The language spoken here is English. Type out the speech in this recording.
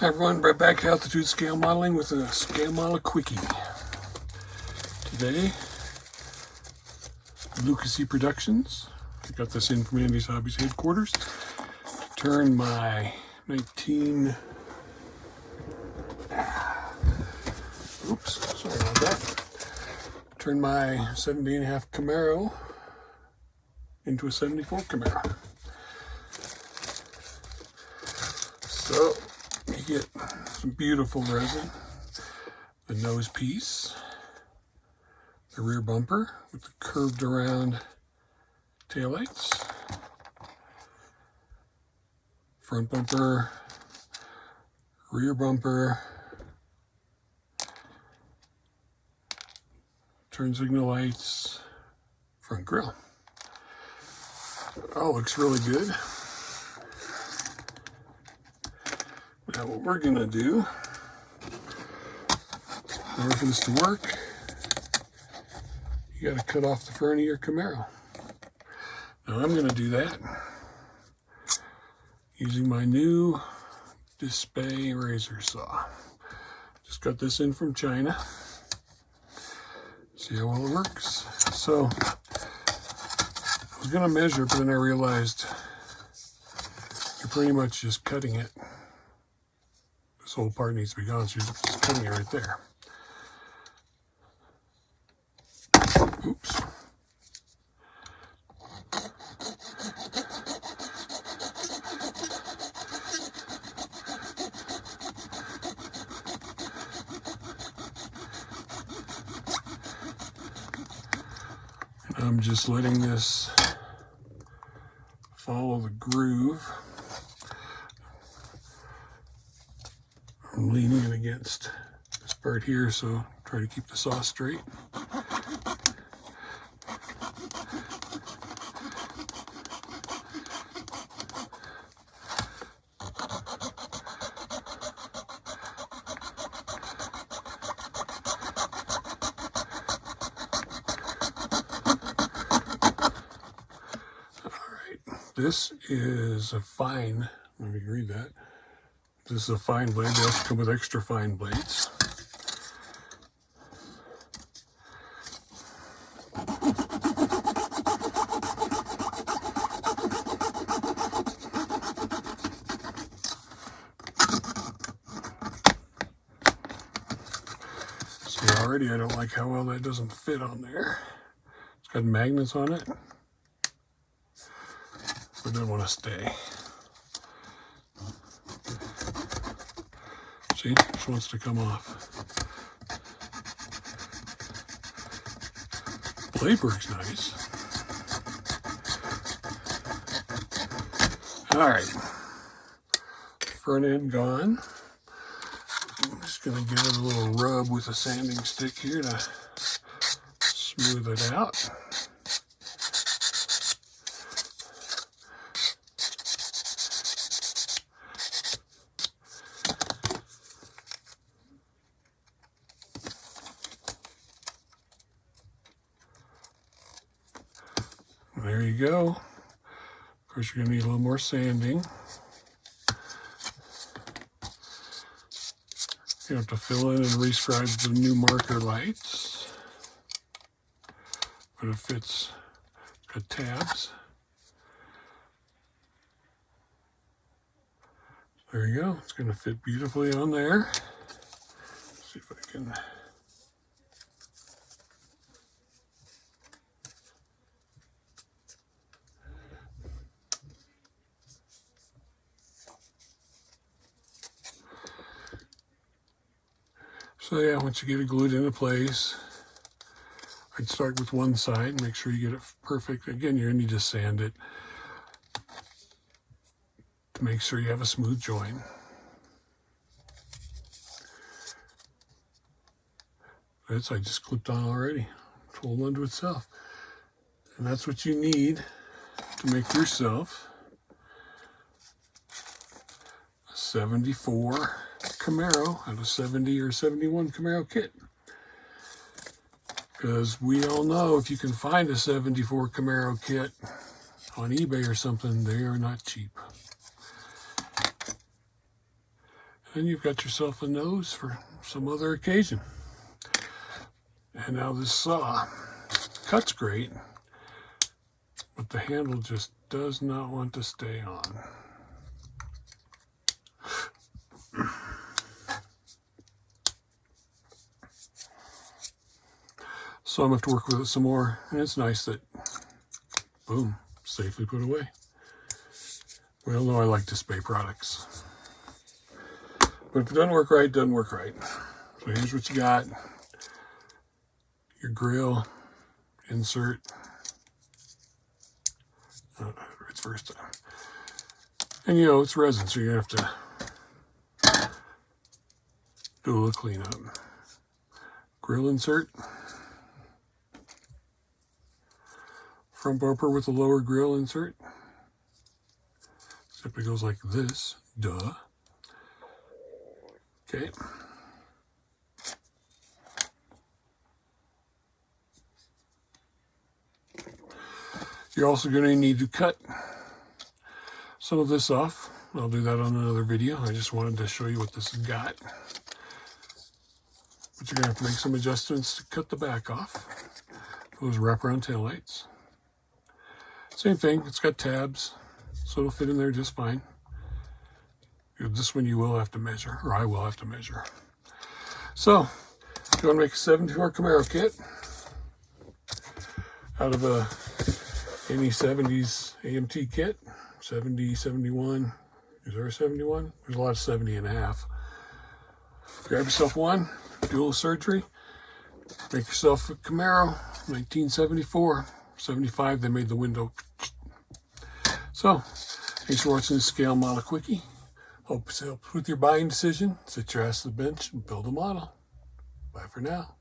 Hi everyone, Brett back, altitude scale modeling with a scale model Quickie. Today, Luka Productions. I got this in from Andy's Hobbies headquarters. Turn my 19... Oops, sorry about that. Turn my 70.5 Camaro into a 74 Camaro. So, you get some beautiful resin, the nose piece, the rear bumper with the curved around taillights, front bumper, rear bumper, turn signal lights, front grille. All looks really good. Now what we're going to do, in order for this to work, you got to cut off the front of your Camaro. Now I'm going to do that using my new Display razor saw. Just got this in from China. See how well it works. So I was going to measure, but then I realized you're pretty much just cutting it. This whole part needs to be gone, so you're just cutting it right there. Oops. And I'm just letting this follow the groove. I'm leaning it against this part here, so try to keep the saw straight. This is a fine, let me read that. This is a fine blade. They also come with extra fine blades. See, already I don't like how well that doesn't fit on there. It's got magnets on it. But it doesn't want to stay. See, it just wants to come off. Blade works nice. All right, front end gone. I'm just gonna give it a little rub with a sanding stick here to smooth it out. There you go. Of course, you're going to need a little more sanding. You have to fill in and rescribe the new marker lights. But it fits. It's got tabs. There you go. It's going to fit beautifully on there. Let's see if I can... So yeah, once you get it glued into place, I'd start with one side and make sure you get it perfect. Again, you're going to need to sand it to make sure you have a smooth join. That side just clipped on already. It's holding onto itself. And that's what you need to make yourself a 74 Camaro out of 70 or 71 Camaro kit. Because we all know if you can find a 74 Camaro kit on eBay or something, they are not cheap. And you've got yourself a nose for some other occasion. And now this saw cuts great, but the handle just does not want to stay on. So I'm going to have to work with it some more, and it's nice that, boom, safely put away. We all know I like display products. But if it doesn't work right, it doesn't work right. So here's what you got. Your grill insert. It's first time. And you know, it's resin, so you're going to have to do a little cleanup. Grill insert. Front bumper with a lower grill insert. Except it goes like this. Duh. Okay. You're also going to need to cut some of this off. I'll do that on another video. I just wanted to show you what this has got. But you're going to have to make some adjustments to cut the back off. Those wraparound taillights. Same thing, it's got tabs, so it'll fit in there just fine. This one you will have to measure, or I will have to measure. So, if you want to make a 74 Camaro kit out of any 70s AMT kit, 70, 71, is there a 71? There's a lot of 70 and a half. Grab yourself one, dual surgery, make yourself a Camaro, 1974. 75, they made the window. So, thanks for watching this scale model quickie. Hope it helps with your buying decision. Sit your ass to the bench and build a model. Bye for now.